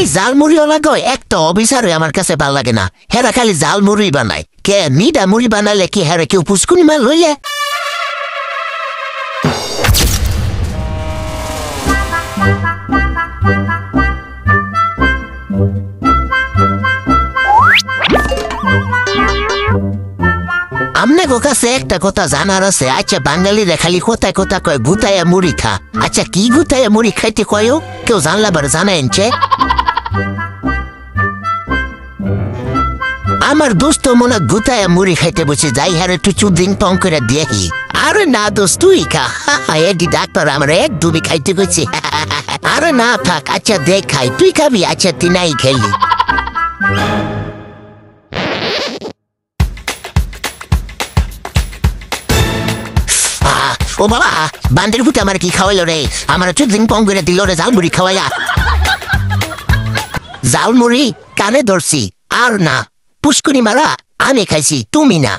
এই জালমুড়িওয়ালা গো একটা অফিসারে আমার কাছে ভাল লাগে না। হেরা খালি জালমুড়ি বানায়। কে মিডা মুড়ি বানালে কি হেরা কেউ পুষ্কুনি মাল লইলে? আমনে কাছে একটা কথা জানার আছে। আচ্ছা বাঙালিরা খালি কোথায় কথা কয় গুতায়া মুড়ি খা। আচ্ছা কি গুতায়া মুড়ি খাইতে কয়ও? কেউ জানলে আবার জানাইছে। আমার দোস্ত মনে গুতায়া মুড়ি খাইতে বসে যাই হারে তুই চুদিন পং করে দেখি। আরে না দোস্ত তুই খা। এডি ডাক্তার আমার একদমই খাইতে গেছে। আরে না থাক, আচ্ছা দেখ খাই। তুই খাবি? আচ্ছা তুই নাই খেলি। ও বাবা, বান্দির ভূত আমার কি খাওয়াইলো রে? আমার চুদিন পং করে দিল রে জালমুড়ি খাওয়াইয়া। জালমুড়ি কানে ধরছি আর না, পুষ্কুনি মারা আমি খাইছি, তুমি না।